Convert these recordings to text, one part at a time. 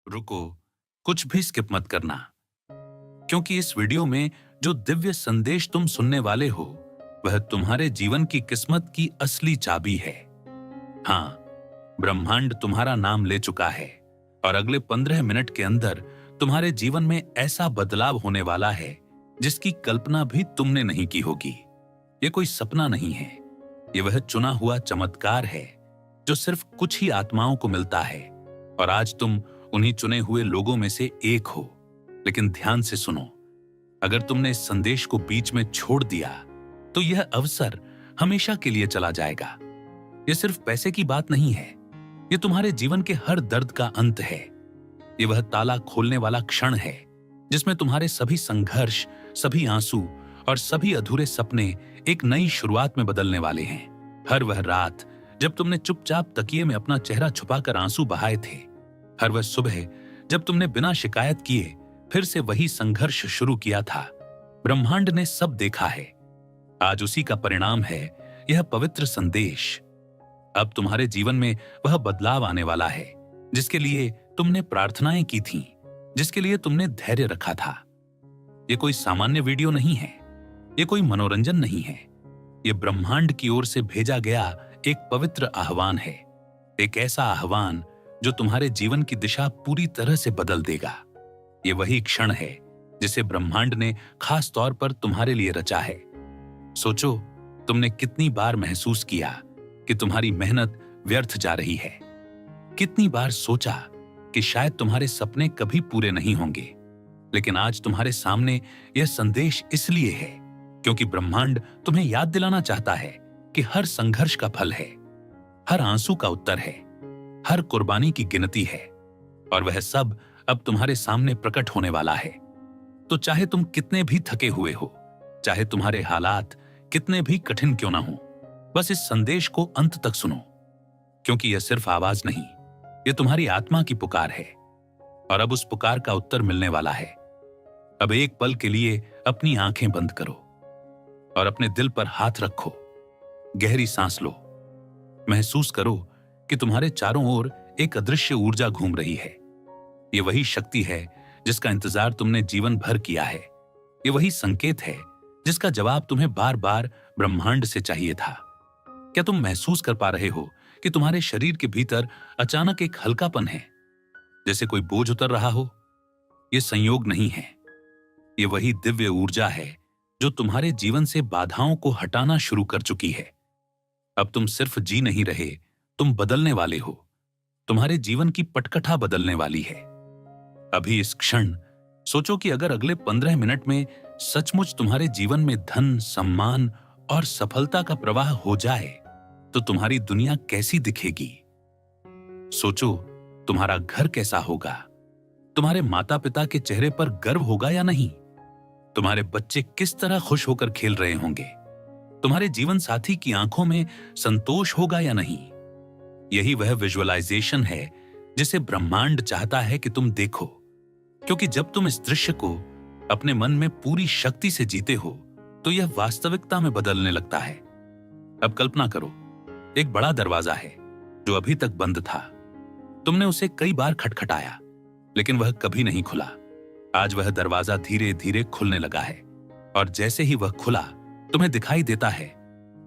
रुको, कुछ भी स्किप मत करना, क्योंकि इस वीडियो में जो दिव्य संदेश तुम सुनने वाले हो वह तुम्हारे जीवन की किस्मत की असली चाबी है। हाँ, ब्रह्मांड तुम्हारा नाम ले चुका है और अगले 15 मिनट के अंदर तुम्हारे जीवन में ऐसा बदलाव होने वाला है जिसकी कल्पना भी तुमने नहीं की होगी। ये कोई सपना नहीं है, ये वह चुना हुआ चमत्कार है जो सिर्फ कुछ ही आत्माओं को मिलता है और आज तुम उन्हीं चुने हुए लोगों में से एक हो। लेकिन ध्यान से सुनो, अगर तुमने इस संदेश को बीच में छोड़ दिया तो यह अवसर हमेशा के लिए चला जाएगा। यह सिर्फ पैसे की बात नहीं है, यह तुम्हारे जीवन के हर दर्द का अंत है। यह वह ताला खोलने वाला क्षण है जिसमें तुम्हारे सभी संघर्ष, सभी आंसू और सभी अधूरे सपने एक नई शुरुआत में बदलने वाले हैं। हर वह रात जब तुमने चुपचाप तकिए में अपना चेहरा छुपाकर आंसू बहाए थे, हर वह सुबह जब तुमने बिना शिकायत किए फिर से वही संघर्ष शुरू किया था, ब्रह्मांड ने सब देखा है। आज उसी का परिणाम है यह पवित्र संदेश। अब तुम्हारे जीवन में वह बदलाव आने वाला है जिसके लिए तुमने प्रार्थनाएं की थीं, जिसके लिए तुमने धैर्य रखा था। यह कोई सामान्य वीडियो नहीं है, यह कोई मनोरंजन नहीं है, यह ब्रह्मांड की ओर से भेजा गया एक पवित्र आह्वान है। एक ऐसा आह्वान जो तुम्हारे जीवन की दिशा पूरी तरह से बदल देगा। यह वही क्षण है जिसे ब्रह्मांड ने खास तौर पर तुम्हारे लिए रचा है। सोचो, तुमने कितनी बार महसूस किया कि तुम्हारी मेहनत व्यर्थ जा रही है। कितनी बार सोचा कि शायद तुम्हारे सपने कभी पूरे नहीं होंगे। लेकिन आज तुम्हारे सामने यह संदेश इसलिए है क्योंकि ब्रह्मांड तुम्हें याद दिलाना चाहता है कि हर संघर्ष का फल है, हर आंसू का उत्तर है, हर कुर्बानी की गिनती है और वह सब अब तुम्हारे सामने प्रकट होने वाला है। तो चाहे तुम कितने भी थके हुए हो, चाहे तुम्हारे हालात कितने भी कठिन क्यों ना हो, बस इस संदेश को अंत तक सुनो, क्योंकि यह सिर्फ आवाज नहीं, यह तुम्हारी आत्मा की पुकार है और अब उस पुकार का उत्तर मिलने वाला है। अब एक पल के लिए अपनी आंखें बंद करो और अपने दिल पर हाथ रखो। गहरी सांस लो, महसूस करो कि तुम्हारे चारों ओर एक अदृश्य ऊर्जा घूम रही है। यह वही शक्ति है जिसका इंतजार तुमने जीवन भर किया है। यह वही संकेत है जिसका जवाब तुम्हें बार बार ब्रह्मांड से चाहिए था। क्या तुम महसूस कर पा रहे हो कि तुम्हारे शरीर के भीतर अचानक एक हल्कापन है, जैसे कोई बोझ उतर रहा हो? यह संयोग नहीं है, यह वही दिव्य ऊर्जा है जो तुम्हारे जीवन से बाधाओं को हटाना शुरू कर चुकी है। अब तुम सिर्फ जी नहीं रहे, तुम बदलने वाले हो। तुम्हारे जीवन की पटकथा बदलने वाली है। अभी इस क्षण सोचो कि अगर अगले 15 मिनट में सचमुच तुम्हारे जीवन में धन, सम्मान और सफलता का प्रवाह हो जाए तो तुम्हारी दुनिया कैसी दिखेगी। सोचो, तुम्हारा घर कैसा होगा, तुम्हारे माता पिता के चेहरे पर गर्व होगा या नहीं, तुम्हारे बच्चे किस तरह खुश होकर खेल रहे होंगे, तुम्हारे जीवन साथी की आंखों में संतोष होगा या नहीं। यही वह विजुअलाइजेशन है जिसे ब्रह्मांड चाहता है कि तुम देखो, क्योंकि जब तुम इस दृश्य को अपने मन में पूरी शक्ति से जीते हो तो यह वास्तविकता में बदलने लगता है। अब कल्पना करो, एक बड़ा दरवाजा है जो अभी तक बंद था। तुमने उसे कई बार खटखटाया लेकिन वह कभी नहीं खुला। आज वह दरवाजा धीरे धीरे खुलने लगा है और जैसे ही वह खुला तुम्हें दिखाई देता है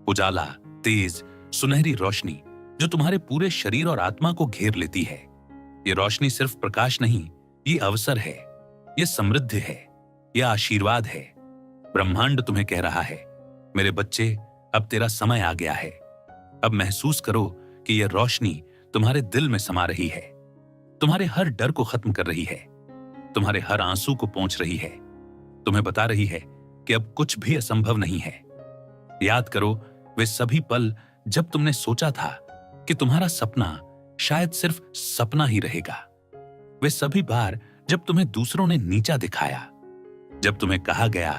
उजाला, तेज सुनहरी रोशनी जो तुम्हारे पूरे शरीर और आत्मा को घेर लेती है। यह रोशनी सिर्फ प्रकाश नहीं, ये अवसर है, यह समृद्धि है, यह आशीर्वाद है। ब्रह्मांड तुम्हें कह रहा है, मेरे बच्चे, अब तेरा समय आ गया है। अब महसूस करो कि यह रोशनी तुम्हारे दिल में समा रही है, तुम्हारे हर डर को खत्म कर रही है, तुम्हारे हर आंसू को पोंछ रही है, तुम्हें बता रही है कि अब कुछ भी असंभव नहीं है। याद करो वे सभी पल जब तुमने सोचा था कि तुम्हारा सपना शायद सिर्फ सपना ही रहेगा। वे सभी बार जब तुम्हें दूसरों ने नीचा दिखाया, जब तुम्हें कहा गया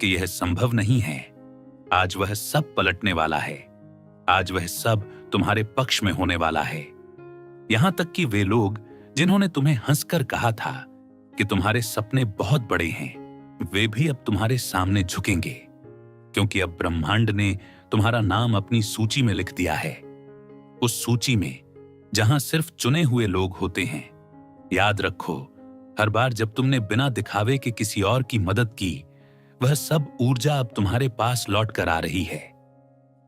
कि यह संभव नहीं है। आज वह सब पलटने वाला है। आज वह सब तुम्हारे पक्ष में होने वाला है। यहां तक कि वे लोग जिन्होंने तुम्हें हंसकर कहा था कि तुम्हारे सपने बहुत बड़े हैं, वे भी अब तुम्हारे सामने झुकेंगे, क्योंकि अब ब्रह्मांड ने तुम्हारा नाम अपनी सूची में लिख दिया है। उस सूची में जहां सिर्फ चुने हुए लोग होते हैं, याद रखो, हर बार जब तुमने बिना दिखावे के किसी और की मदद की, वह सब ऊर्जा अब तुम्हारे पास लौट कर आ रही है।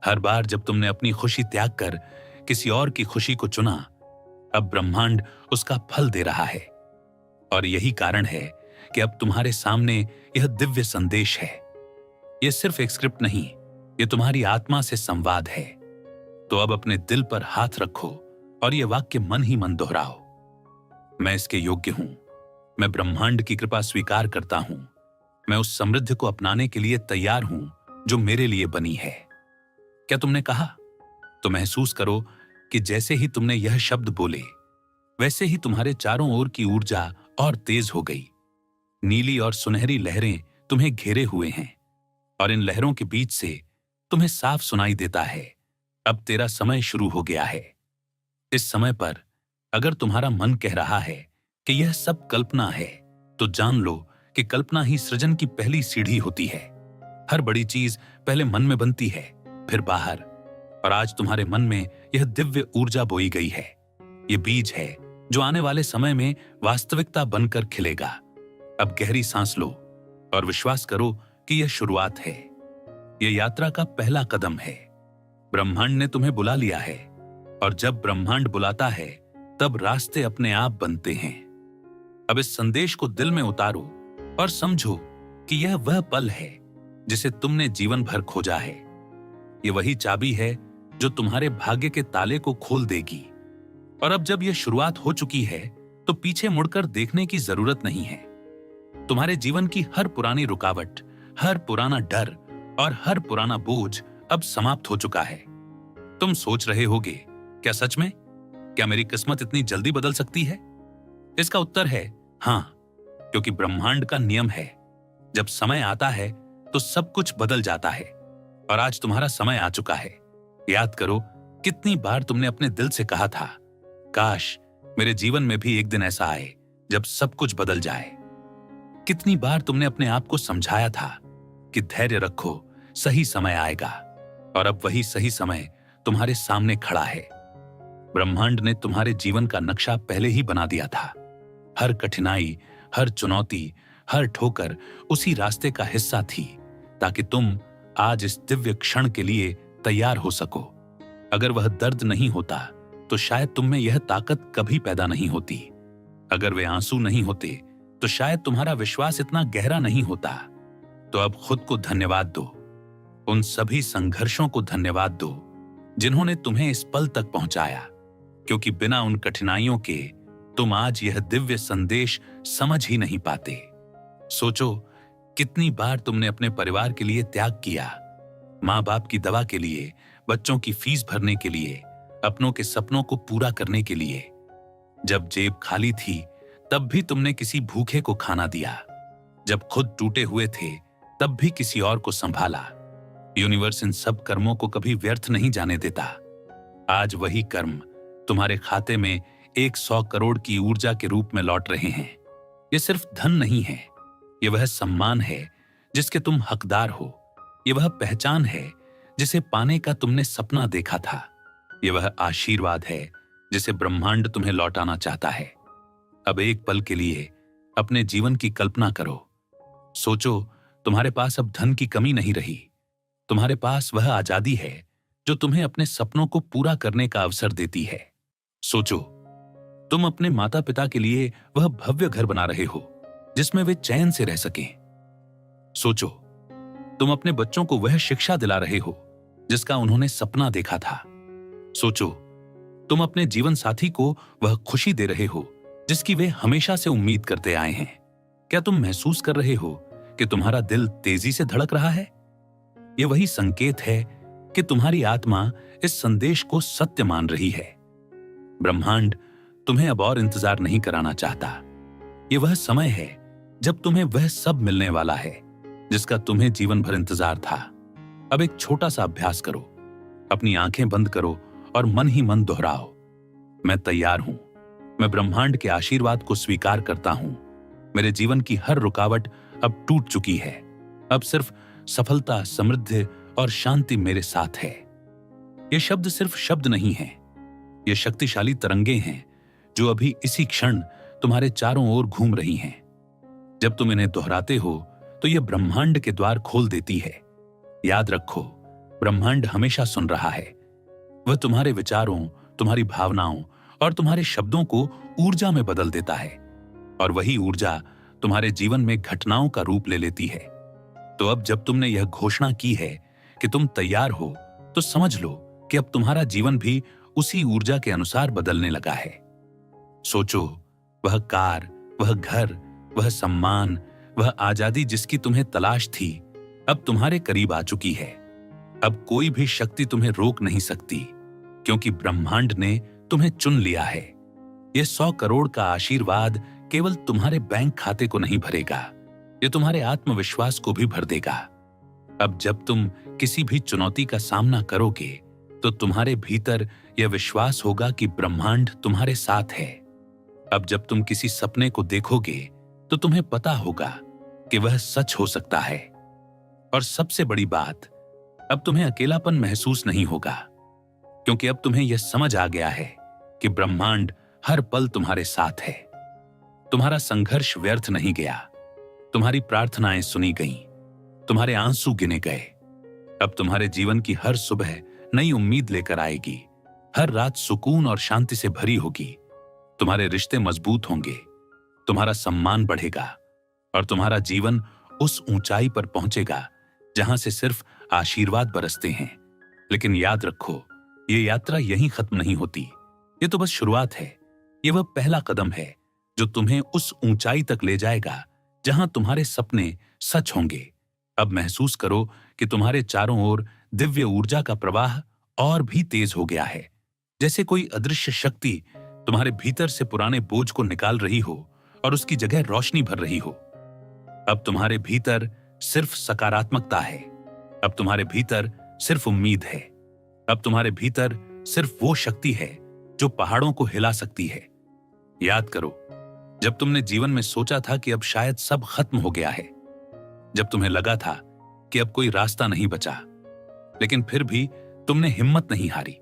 हर बार जब तुमने अपनी खुशी त्याग कर किसी और की खुशी को चुना, अब ब्रह्मांड उसका फल दे रहा है। और यही कारण है कि अब तुम्हारे सामने यह दिव्य संदेश है। यह सिर्फ एक स्क्रिप्ट नहीं, यह तुम्हारी आत्मा से संवाद है। तो अब अपने दिल पर हाथ रखो और यह वाक्य मन ही मन दोहराओ। मैं इसके योग्य हूं। मैं ब्रह्मांड की कृपा स्वीकार करता हूं। मैं उस समृद्धि को अपनाने के लिए तैयार हूं जो मेरे लिए बनी है। क्या तुमने कहा? तो महसूस करो कि जैसे ही तुमने यह शब्द बोले, वैसे ही तुम्हारे चारों ओर की ऊर्जा और तेज हो गई। नीली और सुनहरी लहरें तुम्हें घेरे हुए हैं और इन लहरों के बीच से तुम्हें साफ सुनाई देता है, अब तेरा समय शुरू हो गया है। इस समय पर अगर तुम्हारा मन कह रहा है कि यह सब कल्पना है, तो जान लो कि कल्पना ही सृजन की पहली सीढ़ी होती है। हर बड़ी चीज पहले मन में बनती है, फिर बाहर। और आज तुम्हारे मन में यह दिव्य ऊर्जा बोई गई है। यह बीज है जो आने वाले समय में वास्तविकता बनकर खिलेगा। अब गहरी सांस लो और विश्वास करो कि यह शुरुआत है। यह यात्रा का पहला कदम है। ब्रह्मांड ने तुम्हें बुला लिया है, और जब ब्रह्मांड बुलाता है तब रास्ते अपने आप बनते हैं। अब इस संदेश को दिल में उतारो और समझो कि यह वह पल है जिसे तुमने जीवन भर खोजा है। यह वही चाबी है जो तुम्हारे भाग्य के ताले को खोल देगी। और अब जब यह शुरुआत हो चुकी है, तो पीछे मुड़कर देखने की जरूरत नहीं है। तुम्हारे जीवन की हर पुरानी रुकावट, हर पुराना डर और हर पुराना बोझ अब समाप्त हो चुका है। तुम सोच रहे होगे, क्या सच में? क्या मेरी किस्मत इतनी जल्दी बदल सकती है? इसका उत्तर है हां, क्योंकि ब्रह्मांड का नियम है, जब समय आता है तो सब कुछ बदल जाता है। और आज तुम्हारा समय आ चुका है। याद करो, कितनी बार तुमने अपने दिल से कहा था, काश मेरे जीवन में भी एक दिन ऐसा आए जब सब कुछ बदल जाए। कितनी बार तुमने अपने आप को समझाया था कि धैर्य रखो, सही समय आएगा। और अब वही सही समय तुम्हारे सामने खड़ा है। ब्रह्मांड ने तुम्हारे जीवन का नक्शा पहले ही बना दिया था। हर कठिनाई, हर चुनौती, हर ठोकर उसी रास्ते का हिस्सा थी, ताकि तुम आज इस दिव्य क्षण के लिए तैयार हो सको। अगर वह दर्द नहीं होता तो शायद तुम में यह ताकत कभी पैदा नहीं होती। अगर वे आंसू नहीं होते तो शायद तुम्हारा विश्वास इतना गहरा नहीं होता। तो अब खुद को धन्यवाद दो। उन सभी संघर्षों को धन्यवाद दो जिन्होंने तुम्हें इस पल तक पहुंचाया, क्योंकि बिना उन कठिनाइयों के तुम आज यह दिव्य संदेश समझ ही नहीं पाते। सोचो, कितनी बार तुमने अपने परिवार के लिए त्याग किया, माँ बाप की दवा के लिए, बच्चों की फीस भरने के लिए, अपनों के सपनों को पूरा करने के लिए। जब जेब खाली थी तब भी तुमने किसी भूखे को खाना दिया। जब खुद टूटे हुए थे तब भी किसी और को संभाला। यूनिवर्स इन सब कर्मों को कभी व्यर्थ नहीं जाने देता। आज वही कर्म तुम्हारे खाते में 100 करोड़ की ऊर्जा के रूप में लौट रहे हैं। ये सिर्फ धन नहीं है, ये वह सम्मान है जिसके तुम हकदार हो। ये वह पहचान है जिसे पाने का तुमने सपना देखा था। ये वह आशीर्वाद है जिसे ब्रह्मांड तुम्हें लौटाना चाहता है। अब एक पल के लिए अपने जीवन की कल्पना करो। सोचो, तुम्हारे पास अब धन की कमी नहीं रही। तुम्हारे पास वह आजादी है जो तुम्हें अपने सपनों को पूरा करने का अवसर देती है। सोचो, तुम अपने माता पिता के लिए वह भव्य घर बना रहे हो जिसमें वे चैन से रह सकें। सोचो, तुम अपने बच्चों को वह शिक्षा दिला रहे हो जिसका उन्होंने सपना देखा था। सोचो, तुम अपने जीवन साथी को वह खुशी दे रहे हो जिसकी वे हमेशा से उम्मीद करते आए हैं। क्या तुम महसूस कर रहे हो कि तुम्हारा दिल तेजी से धड़क रहा है? यह वही संकेत है कि तुम्हारी आत्मा इस संदेश को सत्य मान रही है। ब्रह्मांड तुम्हें अब और इंतजार नहीं कराना चाहता। यह वह समय है जब तुम्हें वह सब मिलने वाला है जिसका तुम्हें जीवन भर इंतजार था। अब एक छोटा सा अभ्यास करो। अपनी आंखें बंद करो और मन ही मन दोहराओ, मैं तैयार हूं। मैं ब्रह्मांड के आशीर्वाद को स्वीकार करता हूं। मेरे जीवन की हर रुकावट अब टूट चुकी है। अब सिर्फ सफलता, समृद्धि और शांति मेरे साथ है। ये शब्द सिर्फ शब्द नहीं हैं, ये शक्तिशाली तरंगे हैं जो अभी इसी क्षण तुम्हारे चारों ओर घूम रही हैं। जब तुम इन्हें दोहराते हो तो यह ब्रह्मांड के द्वार खोल देती है। याद रखो, ब्रह्मांड हमेशा सुन रहा है। वह तुम्हारे विचारों, तुम्हारी भावनाओं और तुम्हारे शब्दों को ऊर्जा में बदल देता है, और वही ऊर्जा तुम्हारे जीवन में घटनाओं का रूप ले लेती है। तो अब जब तुमने यह घोषणा की है कि तुम तैयार हो, तो समझ लो कि अब तुम्हारा जीवन भी उसी ऊर्जा के अनुसार बदलने लगा है। सोचो, वह कार, वह घर, वह सम्मान, वह आजादी जिसकी तुम्हें तलाश थी, अब तुम्हारे करीब आ चुकी है। अब कोई भी शक्ति तुम्हें रोक नहीं सकती, क्योंकि ब्रह्मांड ने तुम्हें चुन लिया है। यह 100 करोड़ का आशीर्वाद केवल तुम्हारे बैंक खाते को नहीं भरेगा, यह तुम्हारे आत्मविश्वास को भी भर देगा। अब जब तुम किसी भी चुनौती का सामना करोगे, तो तुम्हारे भीतर यह विश्वास होगा कि ब्रह्मांड तुम्हारे साथ है। अब जब तुम किसी सपने को देखोगे, तो तुम्हें पता होगा कि वह सच हो सकता है। और सबसे बड़ी बात, अब तुम्हें अकेलापन महसूस नहीं होगा, क्योंकि अब तुम्हें यह समझ आ गया है कि ब्रह्मांड हर पल तुम्हारे साथ है। तुम्हारा संघर्ष व्यर्थ नहीं गया, तुम्हारी प्रार्थनाएं सुनी गईं, तुम्हारे आंसू गिने गए। अब तुम्हारे जीवन की हर सुबह नई उम्मीद लेकर आएगी, हर रात सुकून और शांति से भरी होगी। तुम्हारे रिश्ते मजबूत होंगे, तुम्हारा सम्मान बढ़ेगा, और तुम्हारा जीवन उस ऊंचाई पर पहुंचेगा जहां से सिर्फ आशीर्वाद बरसते हैं। लेकिन याद रखो, ये यात्रा यहीं खत्म नहीं होती। ये तो बस शुरुआत है। ये वह पहला कदम है जो तुम्हें उस ऊंचाई तक ले जाएगा जहां तुम्हारे सपने सच होंगे। अब महसूस करो कि तुम्हारे चारों ओर दिव्य ऊर्जा का प्रवाह और भी तेज हो गया है, जैसे कोई अदृश्य शक्ति तुम्हारे भीतर से पुराने बोझ को निकाल रही हो और उसकी जगह रोशनी भर रही हो। अब तुम्हारे भीतर सिर्फ सकारात्मकता है, अब तुम्हारे भीतर सिर्फ उम्मीद है, अब तुम्हारे भीतर सिर्फ वो शक्ति है जो पहाड़ों को हिला सकती है। याद करो, जब तुमने जीवन में सोचा था कि अब शायद सब खत्म हो गया है, जब तुम्हें लगा था कि अब कोई रास्ता नहीं बचा, लेकिन फिर भी तुमने हिम्मत नहीं हारी।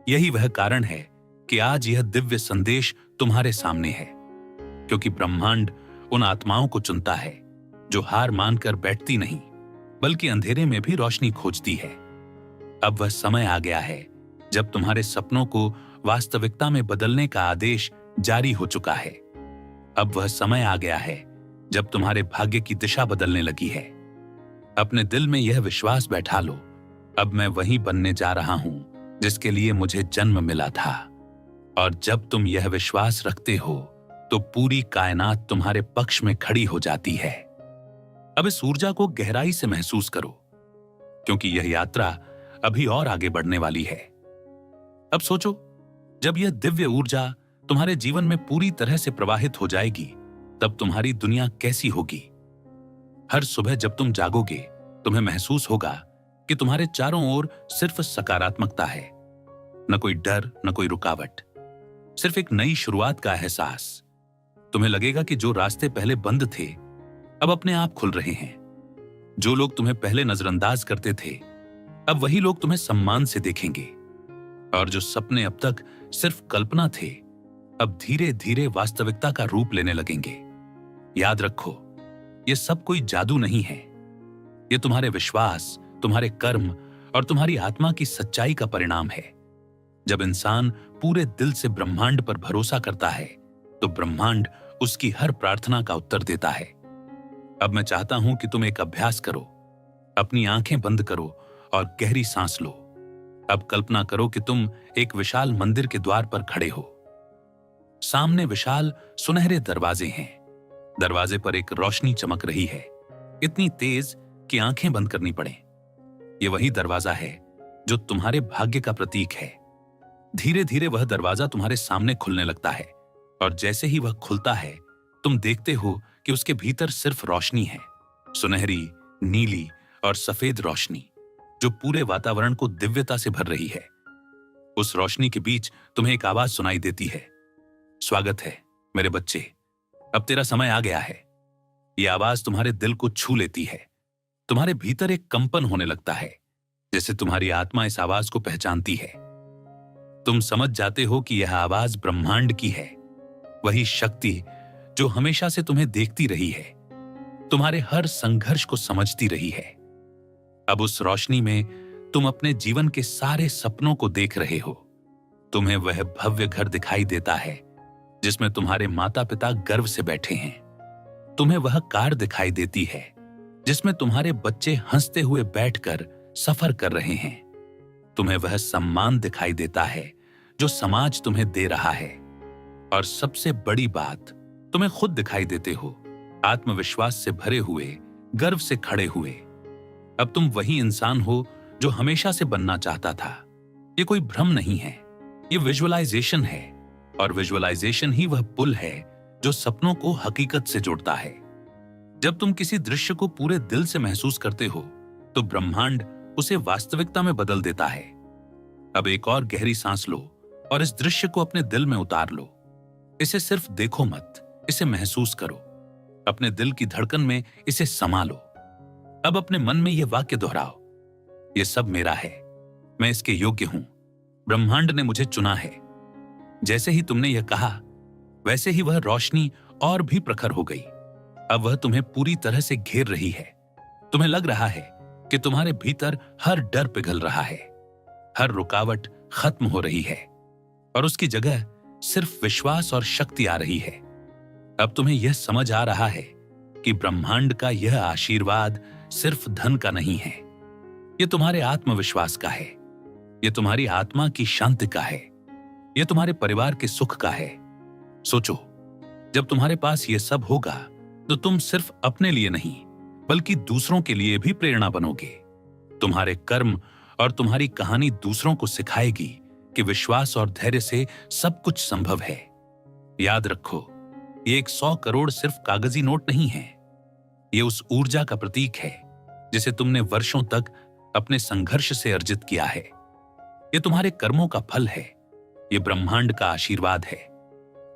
यही वह कारण है कि आज यह दिव्य संदेश तुम्हारे सामने है, क्योंकि ब्रह्मांड उन आत्माओं को चुनता है जो हार मानकर बैठती नहीं, बल्कि अंधेरे में भी रोशनी खोजती है। अब वह समय आ गया है जब तुम्हारे सपनों को वास्तविकता में बदलने का आदेश जारी हो चुका है। अब वह समय आ गया है जब तुम्हारे भाग्य की दिशा बदलने लगी है। अपने दिल में यह विश्वास बैठा लो, अब मैं वही बनने जा रहा हूं जिसके लिए मुझे जन्म मिला था। और जब तुम यह विश्वास रखते हो, तो पूरी कायनात तुम्हारे पक्ष में खड़ी हो जाती है। अब इस ऊर्जा को गहराई से महसूस करो, क्योंकि यह यात्रा अभी और आगे बढ़ने वाली है। अब सोचो, जब यह दिव्य ऊर्जा तुम्हारे जीवन में पूरी तरह से प्रवाहित हो जाएगी, तब तुम्हारी दुनिया कैसी होगी। हर सुबह जब तुम जागोगे, तुम्हें महसूस होगा कि तुम्हारे चारों ओर सिर्फ सकारात्मकता है, न कोई डर, न कोई रुकावट, सिर्फ एक नई शुरुआत का एहसास। तुम्हें लगेगा कि जो रास्ते पहले बंद थे, अब अपने आप खुल रहे हैं। जो लोग तुम्हें पहले नजरअंदाज करते थे, अब वही लोग तुम्हें सम्मान से देखेंगे। और जो सपने अब तक सिर्फ कल्पना थे, अब धीरे धीरे वास्तविकता का रूप लेने लगेंगे। याद रखो, यह सब कोई जादू नहीं है, यह तुम्हारे विश्वास, तुम्हारे कर्म और तुम्हारी आत्मा की सच्चाई का परिणाम है। जब इंसान पूरे दिल से ब्रह्मांड पर भरोसा करता है, तो ब्रह्मांड उसकी हर प्रार्थना का उत्तर देता है। अब मैं चाहता हूं कि तुम एक अभ्यास करो। अपनी आंखें बंद करो और गहरी सांस लो। अब कल्पना करो कि तुम एक विशाल मंदिर के द्वार पर खड़े हो। सामने विशाल सुनहरे दरवाजे हैं। दरवाजे पर एक रोशनी चमक रही है, इतनी तेज कि आंखें बंद करनी पड़े। यह वही दरवाजा है जो तुम्हारे भाग्य का प्रतीक है। धीरे धीरे वह दरवाजा तुम्हारे सामने खुलने लगता है, और जैसे ही वह खुलता है, तुम देखते हो कि उसके भीतर सिर्फ रोशनी है, सुनहरी, नीली और सफेद रोशनी, जो पूरे वातावरण को दिव्यता से भर रही है। उस रोशनी के बीच तुम्हें एक आवाज सुनाई देती है, स्वागत है मेरे बच्चे, अब तेरा समय आ गया है। यह आवाज तुम्हारे दिल को छू लेती है। तुम्हारे भीतर एक कंपन होने लगता है, जैसे तुम्हारी आत्मा इस आवाज को पहचानती है। तुम समझ जाते हो कि यह आवाज ब्रह्मांड की है। वही शक्ति जो हमेशा से तुम्हें देखती रही है, तुम्हारे हर संघर्ष को समझती रही है। अब उस रोशनी में तुम अपने जीवन के सारे सपनों को देख रहे हो। तुम्हें वह भव्य घर दिखाई देता है जिसमें तुम्हारे माता पिता गर्व से बैठे हैं। तुम्हें वह कार दिखाई देती है जिसमें तुम्हारे बच्चे हंसते हुए बैठकर सफर कर रहे हैं। तुम्हें वह सम्मान दिखाई देता है जो समाज तुम्हें दे रहा है। और सबसे बड़ी बात, तुम्हें खुद दिखाई देते हो, आत्मविश्वास से भरे हुए, गर्व से खड़े हुए। अब तुम वही इंसान हो जो हमेशा से बनना चाहता था। ये कोई भ्रम नहीं है, ये विजुअलाइजेशन है। और विजुअलाइजेशन ही वह पुल है जो सपनों को हकीकत से जोड़ता है। जब तुम किसी दृश्य को पूरे दिल से महसूस करते हो तो ब्रह्मांड उसे वास्तविकता में बदल देता है। अब एक और गहरी सांस लो और इस दृश्य को अपने दिल में उतार लो। इसे सिर्फ देखो मत, इसे महसूस करो। अपने दिल की धड़कन में इसे समा लो। अब अपने मन में यह वाक्य दोहराओ, यह सब मेरा है, मैं इसके योग्य हूं, ब्रह्मांड ने मुझे चुना है। जैसे ही तुमने यह कहा वैसे ही वह रोशनी और भी प्रखर हो गई। अब वह तुम्हें पूरी तरह से घेर रही है। तुम्हें लग रहा है कि तुम्हारे भीतर हर डर पिघल रहा है, हर रुकावट खत्म हो रही है और उसकी जगह सिर्फ विश्वास और शक्ति आ रही है। अब तुम्हें यह समझ आ रहा है कि ब्रह्मांड का यह आशीर्वाद सिर्फ धन का नहीं है, यह तुम्हारे आत्मविश्वास का है, यह तुम्हारी आत्मा की शांति का है, यह तुम्हारे परिवार के सुख का है। सोचो, जब तुम्हारे पास यह सब होगा तो तुम सिर्फ अपने लिए नहीं बल्कि दूसरों के लिए भी प्रेरणा बनोगे। तुम्हारे कर्म और तुम्हारी कहानी दूसरों को सिखाएगी कि विश्वास और धैर्य से सब कुछ संभव है। याद रखो, ये 100 करोड़ सिर्फ कागजी नोट नहीं है, ये उस ऊर्जा का प्रतीक है जिसे तुमने वर्षों तक अपने संघर्ष से अर्जित किया है। ये तुम्हारे कर्मों का फल है, ये ब्रह्मांड का आशीर्वाद है।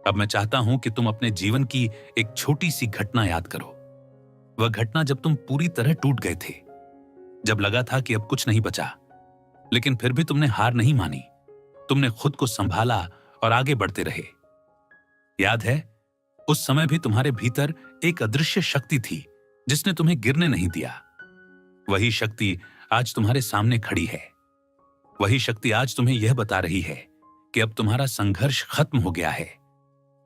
अब मैं चाहता हूं कि तुम अपने जीवन की एक छोटी सी घटना याद करो। वह घटना जब तुम पूरी तरह टूट गए थे, जब लगा था कि अब कुछ नहीं बचा, लेकिन फिर भी तुमने हार नहीं मानी। तुमने खुद को संभाला और आगे बढ़ते रहे। याद है, उस समय भी तुम्हारे भीतर एक अदृश्य शक्ति थी जिसने तुम्हें गिरने नहीं दिया। वही शक्ति आज तुम्हारे सामने खड़ी है। वही शक्ति आज तुम्हें यह बता रही है कि अब तुम्हारा संघर्ष खत्म हो गया है।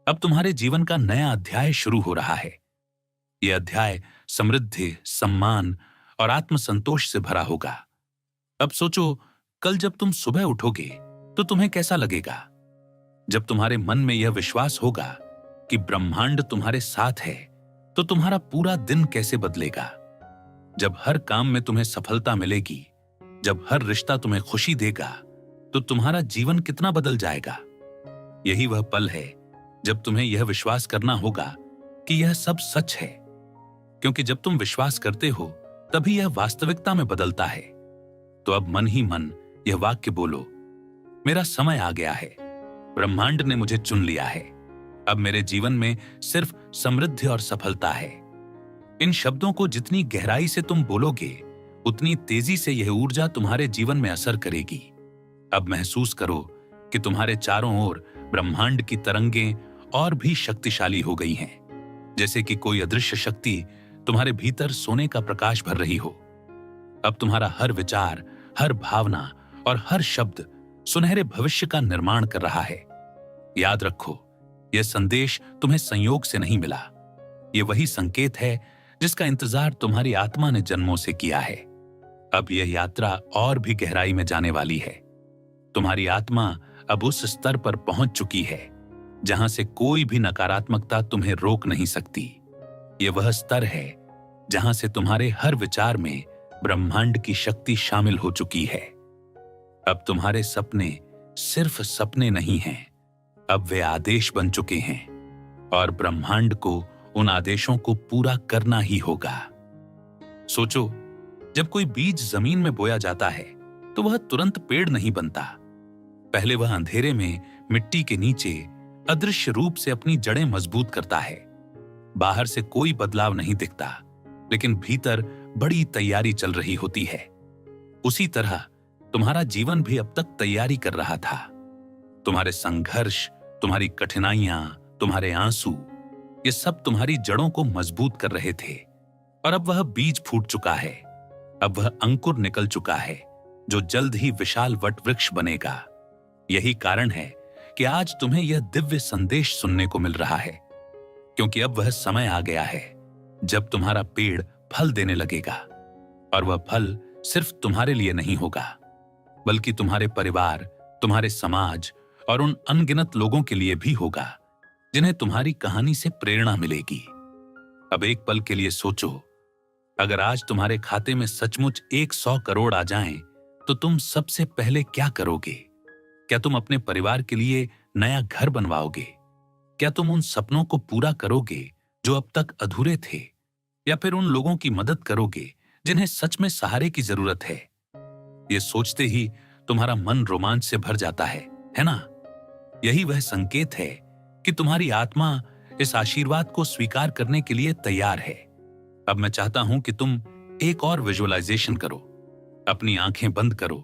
अब तुम्हारे जीवन का नया अध्याय शुरू हो रहा है। यह अध्याय समृद्धि, सम्मान और आत्मसंतोष से भरा होगा। अब सोचो, कल जब तुम सुबह उठोगे तो तुम्हें कैसा लगेगा? जब तुम्हारे मन में यह विश्वास होगा कि ब्रह्मांड तुम्हारे साथ है तो तुम्हारा पूरा दिन कैसे बदलेगा? जब हर काम में तुम्हें सफलता मिलेगी, जब हर रिश्ता तुम्हें खुशी देगा, तो तुम्हारा जीवन कितना बदल जाएगा। यही वह पल है जब तुम्हें यह विश्वास करना होगा कि यह सब सच है, क्योंकि जब तुम विश्वास करते हो तभी यह वास्तविकता में बदलता है। तो अब मन ही मन यह वाक्य बोलो, मेरा समय आ गया है, ब्रह्मांड ने मुझे चुन लिया है, अब मेरे जीवन में सिर्फ समृद्धि और सफलता है। इन शब्दों को जितनी गहराई से तुम बोलोगे उतनी तेजी से यह ऊर्जा तुम्हारे जीवन में असर करेगी। अब महसूस करो कि तुम्हारे चारों ओर ब्रह्मांड की तरंगें और भी शक्तिशाली हो गई हैं, जैसे कि कोई अदृश्य शक्ति तुम्हारे भीतर सोने का प्रकाश भर रही हो। अब तुम्हारा हर विचार, हर भावना और हर शब्द सुनहरे भविष्य का निर्माण कर रहा है। याद रखो, यह संदेश तुम्हें संयोग से नहीं मिला। यह वही संकेत है जिसका इंतजार तुम्हारी आत्मा ने जन्मों से किया है। अब यह यात्रा और भी गहराई में जाने वाली है। तुम्हारी आत्मा अब उस स्तर पर पहुंच चुकी है जहां से कोई भी नकारात्मकता तुम्हें रोक नहीं सकती। यह वह स्तर है जहां से तुम्हारे हर विचार में ब्रह्मांड की शक्ति शामिल हो चुकी है। अब तुम्हारे सपने सिर्फ सपने नहीं हैं, अब वे आदेश बन चुके हैं और ब्रह्मांड को उन आदेशों को पूरा करना ही होगा। सोचो, जब कोई बीज जमीन में बोया जाता है तो वह तुरंत पेड़ नहीं बनता। पहले वह अंधेरे में मिट्टी के नीचे अदृश्य रूप से अपनी जड़ें मजबूत करता है। बाहर से कोई बदलाव नहीं दिखता, लेकिन भीतर बड़ी तैयारी चल रही होती है। उसी तरह तुम्हारा जीवन भी अब तक तैयारी कर रहा था। तुम्हारे संघर्ष, तुम्हारी कठिनाइयां, तुम्हारे आंसू, ये सब तुम्हारी जड़ों को मजबूत कर रहे थे। और अब वह बीज फूट चुका है, अब वह अंकुर निकल चुका है जो जल्द ही विशाल वट वृक्ष बनेगा। यही कारण है कि आज तुम्हें यह दिव्य संदेश सुनने को मिल रहा है, क्योंकि अब वह समय आ गया है जब तुम्हारा पेड़ फल देने लगेगा। और वह फल सिर्फ तुम्हारे लिए नहीं होगा, बल्कि तुम्हारे परिवार, तुम्हारे समाज और उन अनगिनत लोगों के लिए भी होगा जिन्हें तुम्हारी कहानी से प्रेरणा मिलेगी। अब एक पल के लिए सोचो, अगर आज तुम्हारे खाते में सचमुच 100 करोड़ आ जाएं, तो तुम सबसे पहले क्या करोगे? क्या तुम अपने परिवार के लिए नया घर बनवाओगे? क्या तुम उन सपनों को पूरा करोगे जो अब तक अधूरे थे? या फिर उन लोगों की मदद करोगे जिन्हें सच में सहारे की जरूरत है? ये सोचते ही तुम्हारा मन रोमांच से भर जाता है ना? यही वह संकेत है कि तुम्हारी आत्मा इस आशीर्वाद को स्वीकार करने के लिए तैयार है। अब मैं चाहता हूं कि तुम एक और विजुअलाइजेशन करो। अपनी आंखें बंद करो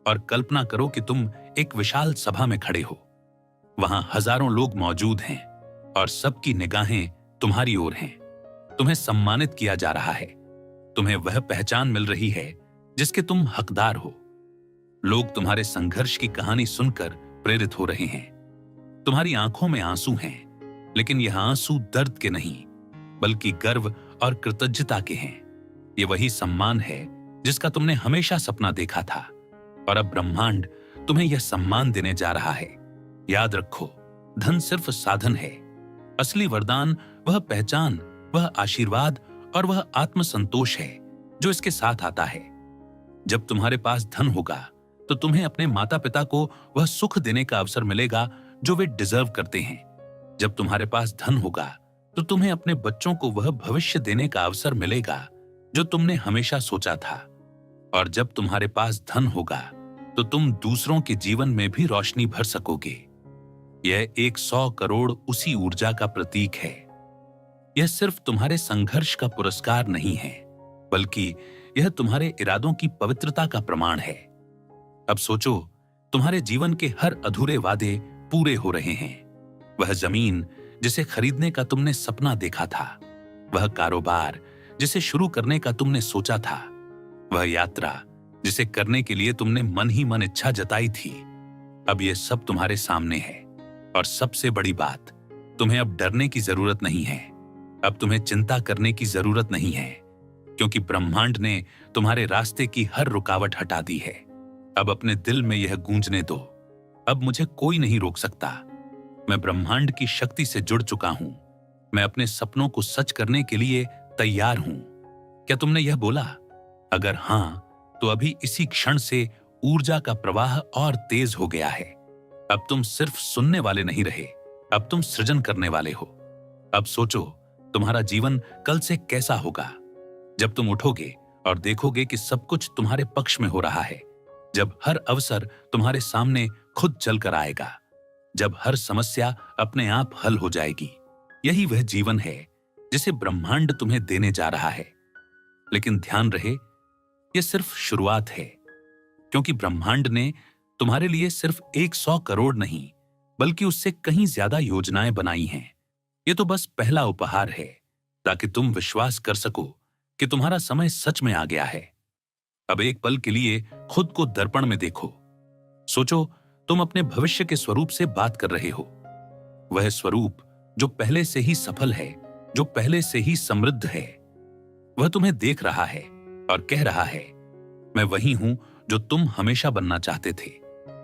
और कल्पना करो कि तुम एक विशाल सभा में खड़े हो। वहां हजारों लोग मौजूद हैं और सबकी निगाहें तुम्हारी ओर हैं। तुम्हें सम्मानित किया जा रहा है, तुम्हें वह पहचान मिल रही है जिसके तुम हकदार हो। लोग तुम्हारे संघर्ष की कहानी सुनकर प्रेरित हो रहे हैं। तुम्हारी आंखों में आंसू हैं, लेकिन यह आंसू दर्द के नहीं, बल्कि गर्व और कृतज्ञता के हैं। ये वही सम्मान है जिसका तुमने हमेशा सपना देखा था, और अब ब्रह्मांड तुम्हें यह सम्मान देने जा रहा है। याद रखो, धन सिर्फ साधन है, असली वरदान वह पहचान, वह आशीर्वाद और वह आत्मसंतोष है जो इसके साथ आता है। जब तुम्हारे पास धन होगा तो तुम्हें अपने माता पिता को वह सुख देने का अवसर मिलेगा जो वे डिजर्व करते हैं। जब तुम्हारे पास धन होगा तो तुम्हें अपने बच्चों को वह भविष्य देने का अवसर मिलेगा जो तुमने हमेशा सोचा था। और जब तुम्हारे पास धन होगा तो तुम दूसरों के जीवन में भी रोशनी भर सकोगे। यह 100 करोड़ उसी ऊर्जा का प्रतीक है। यह सिर्फ तुम्हारे संघर्ष का पुरस्कार नहीं है, बल्कि यह तुम्हारे इरादों की पवित्रता का प्रमाण है। अब सोचो, तुम्हारे जीवन के हर अधूरे वादे पूरे हो रहे हैं। वह जमीन जिसे खरीदने का तुमने सपना देखा था, वह कारोबार जिसे शुरू करने का तुमने सोचा था, वह यात्रा जिसे करने के लिए तुमने मन ही मन इच्छा जताई थी, अब यह सब तुम्हारे सामने है। और सबसे बड़ी बात, तुम्हें अब डरने की जरूरत नहीं है, अब तुम्हें चिंता करने की जरूरत नहीं है, क्योंकि ब्रह्मांड ने तुम्हारे रास्ते की हर रुकावट हटा दी है। अब अपने दिल में यह गूंजने दो, अब मुझे कोई नहीं रोक सकता। मैं ब्रह्मांड की शक्ति से जुड़ चुका हूं। मैं अपने सपनों को सच करने के लिए तैयार हूं। क्या तुमने यह बोला? अगर हां, तो अभी इसी क्षण से ऊर्जा का प्रवाह और तेज हो गया है। अब तुम सिर्फ सुनने वाले नहीं रहे, अब तुम सृजन करने वाले हो। अब सोचो, तुम्हारा जीवन कल से कैसा होगा जब तुम उठोगे और देखोगे कि सब कुछ तुम्हारे पक्ष में हो रहा है, जब हर अवसर तुम्हारे सामने खुद चलकर आएगा, जब हर समस्या अपने आप हल हो जाएगी। यही वह जीवन है जिसे ब्रह्मांड तुम्हें देने जा रहा है। लेकिन ध्यान रहे, यह सिर्फ शुरुआत है, क्योंकि ब्रह्मांड ने तुम्हारे लिए सिर्फ 100 करोड़ नहीं, बल्कि उससे कहीं ज्यादा योजनाएं बनाई हैं। यह तो बस पहला उपहार है, ताकि तुम विश्वास कर सको कि तुम्हारा समय सच में आ गया है। अब एक पल के लिए खुद को दर्पण में देखो। सोचो, तुम अपने भविष्य के स्वरूप से बात कर रहे हो। वह स्वरूप जो पहले से ही सफल है, जो पहले से ही समृद्ध है। वह तुम्हें देख रहा है और कह रहा है, मैं वही हूं जो तुम हमेशा बनना चाहते थे,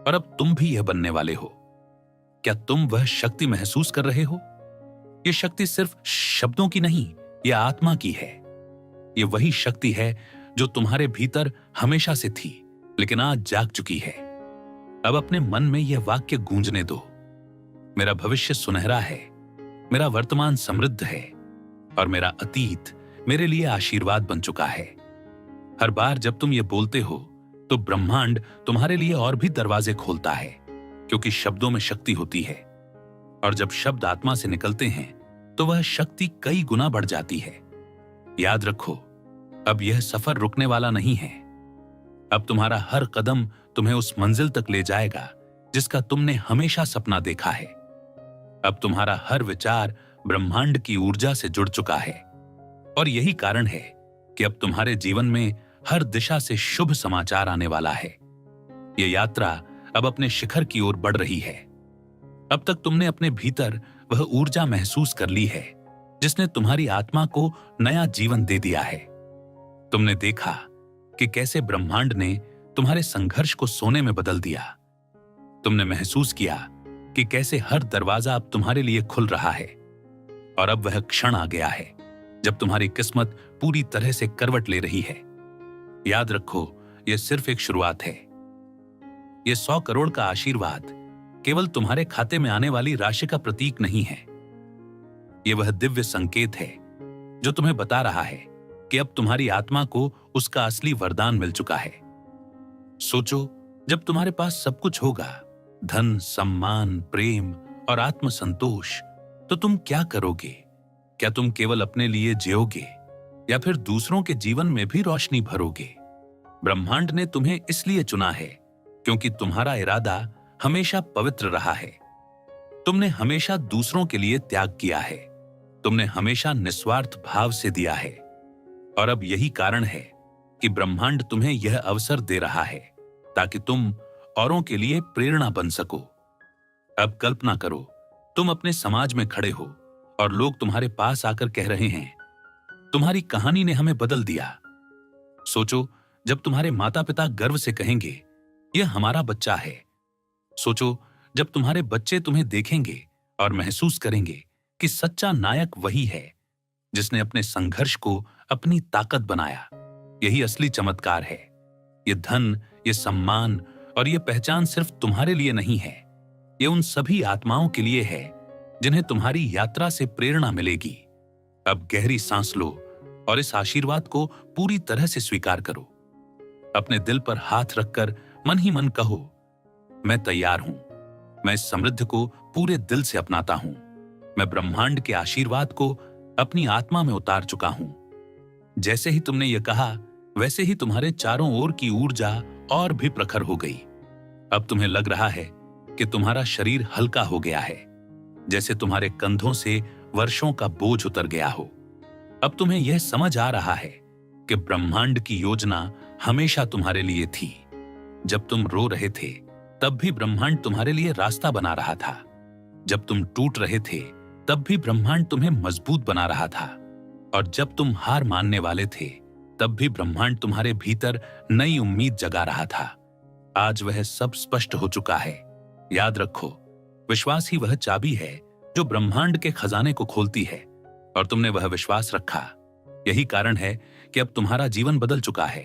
और अब तुम भी यह बनने वाले हो। क्या तुम वह शक्ति महसूस कर रहे हो? यह शक्ति सिर्फ शब्दों की नहीं, यह आत्मा की है। यह वही शक्ति है जो तुम्हारे भीतर हमेशा से थी, लेकिन आज जाग चुकी है। अब अपने मन में यह वाक्य गूंजने दो, मेरा भविष्य सुनहरा है, मेरा वर्तमान समृद्ध है, और मेरा अतीत मेरे लिए आशीर्वाद बन चुका है। हर बार जब तुम ये बोलते हो, तो ब्रह्मांड तुम्हारे लिए और भी दरवाजे खोलता है, क्योंकि शब्दों में शक्ति होती है, और जब शब्द आत्मा से निकलते हैं तो वह शक्ति कई गुना बढ़ जाती है। याद रखो, अब यह सफर रुकने वाला नहीं है। अब तुम्हारा हर कदम तुम्हें उस मंजिल तक ले जाएगा जिसका तुमने हमेशा सपना देखा है। अब तुम्हारा हर विचार ब्रह्मांड की ऊर्जा से जुड़ चुका है और यही कारण है कि अब तुम्हारे जीवन में हर दिशा से शुभ समाचार आने वाला है। ये यात्रा अब अपने शिखर की ओर बढ़ रही है। अब तक तुमने अपने भीतर वह ऊर्जा महसूस कर ली है जिसने तुम्हारी आत्मा को नया जीवन दे दिया है। तुमने देखा कि कैसे ब्रह्मांड ने तुम्हारे संघर्ष को सोने में बदल दिया। तुमने महसूस किया कि कैसे हर दरवाजा अब तुम्हारे लिए खुल रहा है और अब वह क्षण आ गया है जब तुम्हारी किस्मत पूरी तरह से करवट ले रही है। याद रखो, यह सिर्फ एक शुरुआत है। यह 100 करोड़ का आशीर्वाद केवल तुम्हारे खाते में आने वाली राशि का प्रतीक नहीं है। यह वह दिव्य संकेत है जो तुम्हें बता रहा है कि अब तुम्हारी आत्मा को उसका असली वरदान मिल चुका है। सोचो, जब तुम्हारे पास सब कुछ होगा, धन, सम्मान, प्रेम और आत्मसंतोष, तो तुम क्या करोगे? क्या तुम केवल अपने लिए जियोगे या फिर दूसरों के जीवन में भी रोशनी भरोगे? ब्रह्मांड ने तुम्हें इसलिए चुना है क्योंकि तुम्हारा इरादा हमेशा पवित्र रहा है। तुमने हमेशा दूसरों के लिए त्याग किया है। तुमने हमेशा निस्वार्थ भाव से दिया है और अब यही कारण है कि ब्रह्मांड तुम्हें यह अवसर दे रहा है ताकि तुम औरों के लिए प्रेरणा बन सको। अब कल्पना करो, तुम अपने समाज में खड़े हो और लोग तुम्हारे पास आकर कह रहे हैं, तुम्हारी कहानी ने हमें बदल दिया। सोचो, जब तुम्हारे माता पिता गर्व से कहेंगे, यह हमारा बच्चा है। सोचो, जब तुम्हारे बच्चे तुम्हें देखेंगे और महसूस करेंगे कि सच्चा नायक वही है जिसने अपने संघर्ष को अपनी ताकत बनाया। यही असली चमत्कार है। ये धन, ये सम्मान और ये पहचान सिर्फ तुम्हारे लिए नहीं है। ये उन सभी आत्माओं के लिए है जिन्हें तुम्हारी यात्रा से प्रेरणा मिलेगी। अब गहरी सांस लो और इस आशीर्वाद को पूरी तरह से स्वीकार करो। अपने दिल पर हाथ रखकर मन ही मन कहो, मैं तैयार हूं। मैं इस समृद्धि को पूरे दिल से अपनाता हूं। मैं ब्रह्मांड के आशीर्वाद को अपनी आत्मा में उतार चुका हूं। जैसे ही तुमने यह कहा, वैसे ही तुम्हारे चारों ओर की ऊर्जा और भी प्रखर हो गई। अब तुम्हें लग रहा है कि तुम्हारा शरीर हल्का हो गया है, जैसे तुम्हारे कंधों से वर्षों का बोझ उतर गया हो। अब तुम्हें यह समझ आ रहा है कि ब्रह्मांड की योजना हमेशा तुम्हारे लिए थी। जब तुम रो रहे थे, तब भी ब्रह्मांड तुम्हारे लिए रास्ता बना रहा था। जब तुम टूट रहे थे, तब भी ब्रह्मांड तुम्हें मजबूत बना रहा था। और जब तुम हार मानने वाले थे, तब भी ब्रह्मांड तुम्हारे भीतर नई उम्मीद जगा रहा था। आज वह सब स्पष्ट हो चुका है। याद रखो, विश्वास ही वह चाबी है जो ब्रह्मांड के खजाने को खोलती है, और तुमने वह विश्वास रखा। यही कारण है कि अब तुम्हारा जीवन बदल चुका है।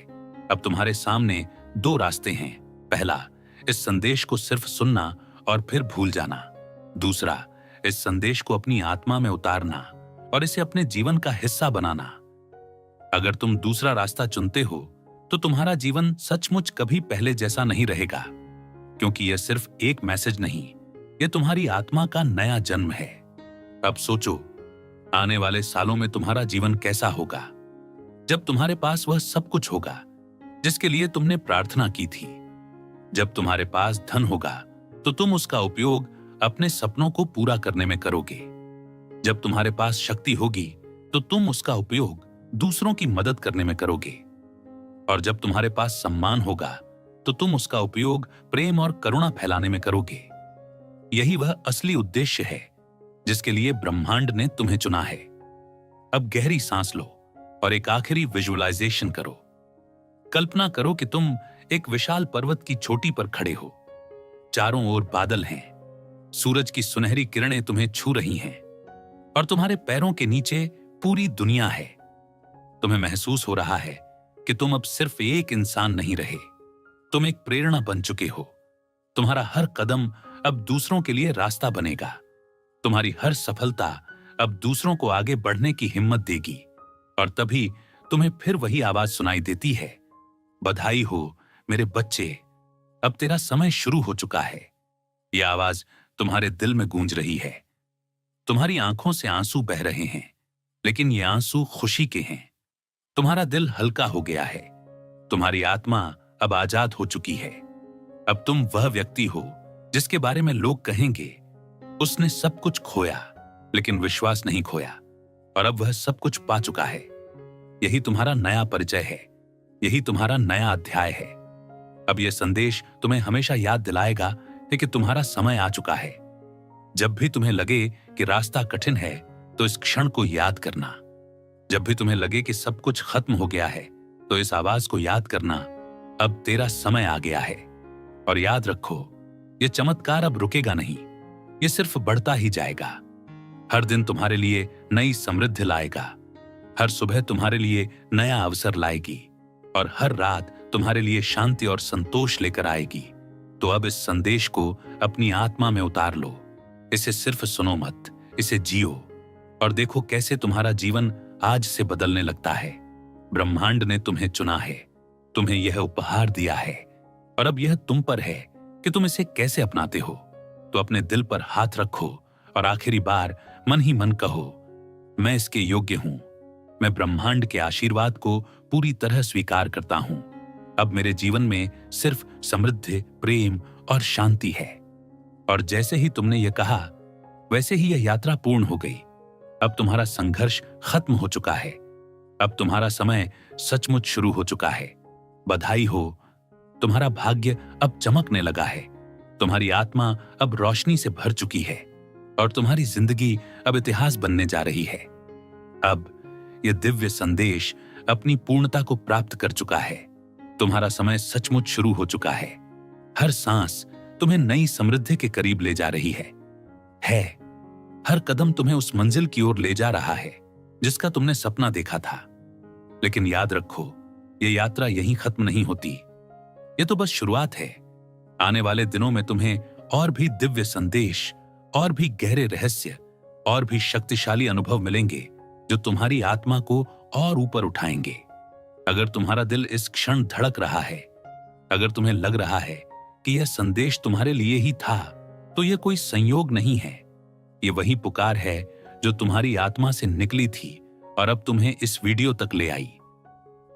अब तुम्हारे सामने 2 रास्ते हैं। पहला, इस संदेश को सिर्फ सुनना और फिर भूल जाना। दूसरा, इस संदेश को अपनी आत्मा में उतारना और इसे अपने जीवन का हिस्सा बनाना। अगर तुम दूसरा रास्ता चुनते हो, तो तुम्हारा जीवन सचमुच कभी पहले जैसा नहीं रहेगा, क्योंकि यह सिर्फ एक मैसेज नहीं, यह तुम्हारी आत्मा का नया जन्म है। अब सोचो, आने वाले सालों में तुम्हारा जीवन कैसा होगा, जब तुम्हारे पास वह सब कुछ होगा जिसके लिए तुमने प्रार्थना की थी। जब तुम्हारे पास धन होगा, तो तुम उसका उपयोग अपने सपनों को पूरा करने में करोगे। जब तुम्हारे पास शक्ति होगी, तो तुम उसका उपयोग दूसरों की मदद करने में करोगे। और जब तुम्हारे पास सम्मान होगा, तो तुम उसका उपयोग प्रेम और करुणा फैलाने में करोगे। यही वह असली उद्देश्य है जिसके लिए ब्रह्मांड ने तुम्हें चुना है। अब गहरी सांस लो और एक आखिरी विजुअलाइजेशन करो। कल्पना करो कि तुम एक विशाल पर्वत की चोटी पर खड़े हो। चारों ओर बादल हैं, सूरज की सुनहरी किरणें तुम्हें छू रही हैं और तुम्हारे पैरों के नीचे पूरी दुनिया है। तुम्हें महसूस हो रहा है कि तुम अब सिर्फ एक इंसान नहीं रहे, तुम एक प्रेरणा बन चुके हो। तुम्हारा हर कदम अब दूसरों के लिए रास्ता बनेगा। तुम्हारी हर सफलता अब दूसरों को आगे बढ़ने की हिम्मत देगी। और तभी तुम्हें फिर वही आवाज सुनाई देती है, बधाई हो मेरे बच्चे, अब तेरा समय शुरू हो चुका है। यह आवाज तुम्हारे दिल में गूंज रही है। तुम्हारी आंखों से आंसू बह रहे हैं, लेकिन ये आंसू खुशी के हैं। तुम्हारा दिल हल्का हो गया है। तुम्हारी आत्मा अब आजाद हो चुकी है। अब तुम वह व्यक्ति हो जिसके बारे में लोग कहेंगे, उसने सब कुछ खोया लेकिन विश्वास नहीं खोया, और अब वह सब कुछ पा चुका है। यही तुम्हारा नया परिचय है, यही तुम्हारा नया अध्याय है। अब यह संदेश तुम्हें हमेशा याद दिलाएगा कि तुम्हारा समय आ चुका है। जब भी तुम्हें लगे कि रास्ता कठिन है तो इस क्षण को याद करना। जब भी तुम्हें लगे कि सब कुछ खत्म हो गया है तो इस आवाज को याद करना, अब तेरा समय आ गया है। और याद रखो, यह चमत्कार अब रुकेगा नहीं, यह सिर्फ बढ़ता ही जाएगा। हर दिन तुम्हारे लिए नई समृद्धि लाएगा, हर सुबह तुम्हारे लिए नया अवसर लाएगी, और हर रात तुम्हारे लिए शांति और संतोष लेकर आएगी। तो अब इस संदेश को अपनी आत्मा में उतार लो। इसे सिर्फ सुनो मत, इसे जियो, और देखो कैसे तुम्हारा जीवन आज से बदलने लगता है। ब्रह्मांड ने तुम्हें चुना है, तुम्हें यह उपहार दिया है, और अब यह तुम पर है कि तुम इसे कैसे अपनाते हो। तो अपने दिल पर हाथ रखो और आखिरी बार मन ही मन कहो, मैं इसके योग्य हूं। मैं ब्रह्मांड के आशीर्वाद को पूरी तरह स्वीकार करता हूं। अब मेरे जीवन में सिर्फ समृद्धि, प्रेम और शांति है। और जैसे ही तुमने यह कहा, वैसे ही यह यात्रा पूर्ण हो गई। अब तुम्हारा संघर्ष खत्म हो चुका है। अब तुम्हारा समय सचमुच शुरू हो चुका है। बधाई हो, तुम्हारा भाग्य अब चमकने लगा है। तुम्हारी आत्मा अब रोशनी से भर चुकी है, और तुम्हारी जिंदगी अब इतिहास बनने जा रही है। अब यह दिव्य संदेश अपनी पूर्णता को प्राप्त कर चुका है। तुम्हारा समय सचमुच शुरू हो चुका है। हर सांस तुम्हें नई समृद्धि के करीब ले जा रही है। हर कदम तुम्हें उस मंजिल की ओर ले जा रहा है जिसका तुमने सपना देखा था। लेकिन याद रखो, यह यात्रा यहीं खत्म नहीं होती। यह तो बस शुरुआत है। आने वाले दिनों में तुम्हें और भी दिव्य संदेश, और भी गहरे रहस्य, और भी शक्तिशाली अनुभव मिलेंगे जो तुम्हारी आत्मा को और ऊपर उठाएंगे। अगर तुम्हारा दिल इस क्षण धड़क रहा है, अगर तुम्हें लग रहा है कि यह संदेश तुम्हारे लिए ही था, तो यह कोई संयोग नहीं है। यह वही पुकार है जो तुम्हारी आत्मा से निकली थी और अब तुम्हें इस वीडियो तक ले आई।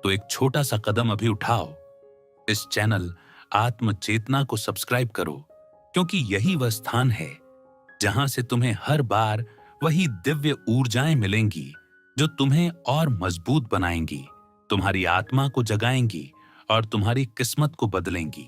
तो एक छोटा सा कदम अभी उठाओ। इस चैनल आत्म चेतना को सब्सक्राइब करो, क्योंकि यही वह स्थान है जहां से तुम्हें हर बार वही दिव्य ऊर्जाएं मिलेंगी जो तुम्हें और मजबूत बनाएंगी, तुम्हारी आत्मा को जगाएंगी और तुम्हारी किस्मत को बदलेंगी।